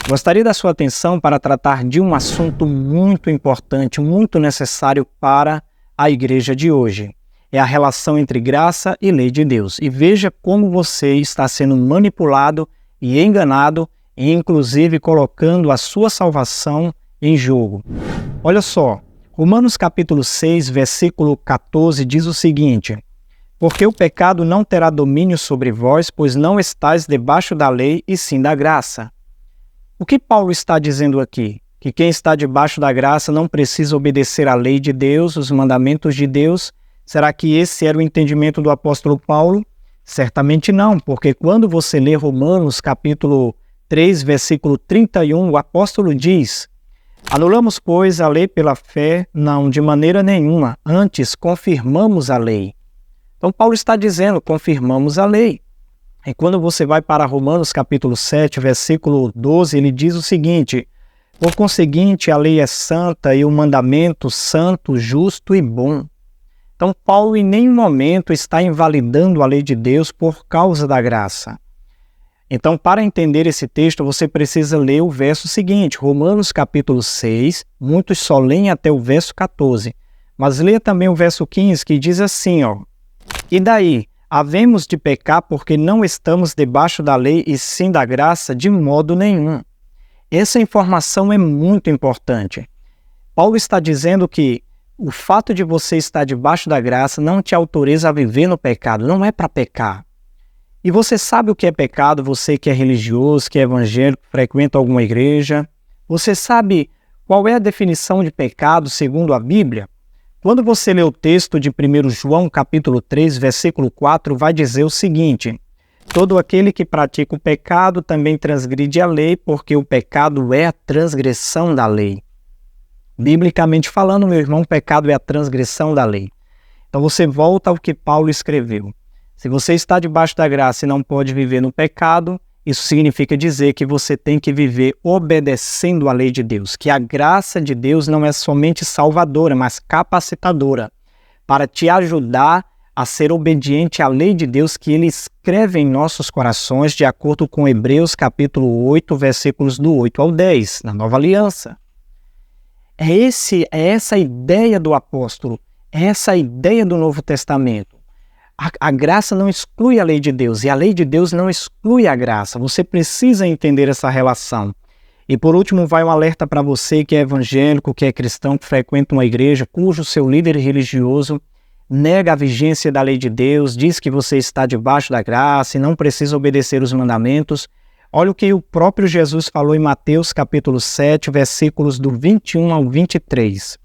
Gostaria da sua atenção para tratar de um assunto muito importante, muito necessário para a igreja de hoje. É a relação entre graça e lei de Deus. E veja como você está sendo manipulado e enganado, e inclusive colocando a sua salvação em jogo. Olha só, Romanos capítulo 6, versículo 14 diz o seguinte: porque o pecado não terá domínio sobre vós, pois não estáis debaixo da lei, e sim da graça. O que Paulo está dizendo aqui? Que quem está debaixo da graça não precisa obedecer à lei de Deus, os mandamentos de Deus. Será que esse era o entendimento do apóstolo Paulo? Certamente não, porque quando você lê Romanos capítulo 3, versículo 31, o apóstolo diz: anulamos, pois, a lei pela fé? Não, de maneira nenhuma, antes confirmamos a lei. Então Paulo está dizendo, confirmamos a lei. E quando você vai para Romanos capítulo 7, versículo 12, ele diz o seguinte: por conseguinte, a lei é santa e o mandamento santo, justo e bom. Então Paulo em nenhum momento está invalidando a lei de Deus por causa da graça. Então, para entender esse texto, você precisa ler o verso seguinte, Romanos capítulo 6, muitos só leem até o verso 14, mas leia também o verso 15, que diz assim, e daí? Havemos de pecar porque não estamos debaixo da lei e sim da graça de modo nenhum. Essa informação é muito importante. Paulo está dizendo que o fato de você estar debaixo da graça não te autoriza a viver no pecado, não é para pecar. E você sabe o que é pecado, você que é religioso, que é evangélico, frequenta alguma igreja. Você sabe qual é a definição de pecado segundo a Bíblia? Quando você lê o texto de 1 João capítulo 3, versículo 4, vai dizer o seguinte: todo aquele que pratica o pecado também transgride a lei, porque o pecado é a transgressão da lei. Biblicamente falando, meu irmão, o pecado é a transgressão da lei. Então você volta ao que Paulo escreveu. Se você está debaixo da graça e não pode viver no pecado, isso significa dizer que você tem que viver obedecendo à lei de Deus, que a graça de Deus não é somente salvadora, mas capacitadora, para te ajudar a ser obediente à lei de Deus que Ele escreve em nossos corações, de acordo com Hebreus capítulo 8, versículos do 8 ao 10, na Nova Aliança. É essa a ideia do apóstolo, é essa a ideia do Novo Testamento. A graça não exclui a lei de Deus e a lei de Deus não exclui a graça. Você precisa entender essa relação. E por último vai um alerta para você que é evangélico, que é cristão, que frequenta uma igreja, cujo seu líder religioso nega a vigência da lei de Deus, diz que você está debaixo da graça e não precisa obedecer os mandamentos. Olha o que o próprio Jesus falou em Mateus capítulo 7, versículos do 21 ao 23.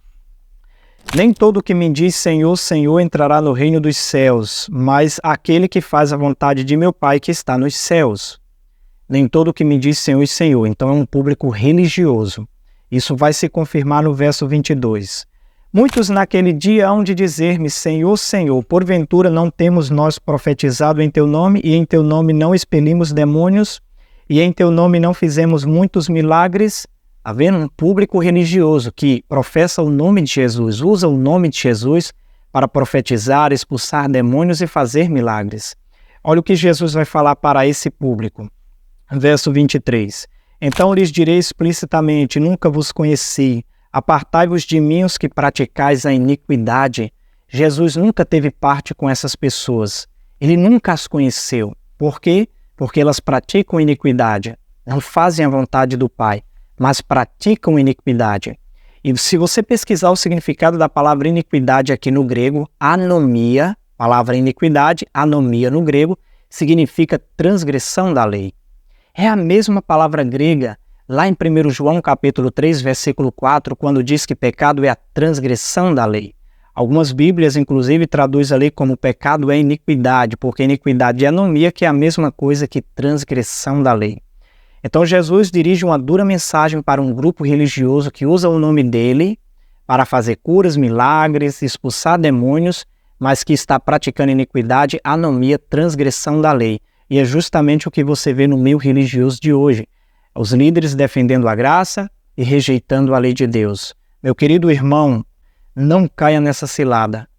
Nem todo que me diz Senhor, Senhor entrará no reino dos céus, mas aquele que faz a vontade de meu Pai que está nos céus. Nem todo que me diz Senhor, Senhor. Então é um público religioso. Isso vai se confirmar no verso 22. Muitos naquele dia hão de dizer-me, Senhor, Senhor, porventura não temos nós profetizado em Teu nome, e em Teu nome não expelimos demônios, e em Teu nome não fizemos muitos milagres? Havendo um público religioso que professa o nome de Jesus, usa o nome de Jesus para profetizar, expulsar demônios e fazer milagres. Olha o que Jesus vai falar para esse público. Verso 23. Então lhes direi explicitamente, nunca vos conheci, apartai-vos de mim os que praticais a iniquidade. Jesus nunca teve parte com essas pessoas. Ele nunca as conheceu. Por quê? Porque elas praticam iniquidade, não fazem a vontade do Pai, mas praticam iniquidade. E se você pesquisar o significado da palavra iniquidade aqui no grego, anomia, palavra iniquidade, anomia no grego, significa transgressão da lei. É a mesma palavra grega, lá em 1 João capítulo 3, versículo 4, quando diz que pecado é a transgressão da lei. Algumas Bíblias, inclusive, traduzem a lei como pecado é iniquidade, porque iniquidade é anomia, que é a mesma coisa que transgressão da lei. Então Jesus dirige uma dura mensagem para um grupo religioso que usa o nome dele para fazer curas, milagres, expulsar demônios, mas que está praticando iniquidade, anomia, transgressão da lei. E é justamente o que você vê no meio religioso de hoje. Os líderes defendendo a graça e rejeitando a lei de Deus. Meu querido irmão, não caia nessa cilada.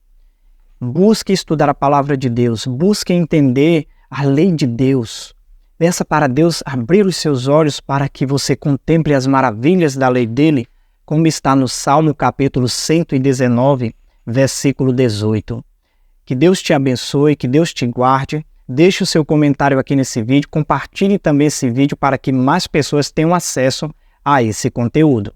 Busque estudar a palavra de Deus, busque entender a lei de Deus. Peça para Deus abrir os seus olhos para que você contemple as maravilhas da lei dele, como está no Salmo capítulo 119, versículo 18. Que Deus te abençoe, que Deus te guarde. Deixe o seu comentário aqui nesse vídeo, compartilhe também esse vídeo para que mais pessoas tenham acesso a esse conteúdo.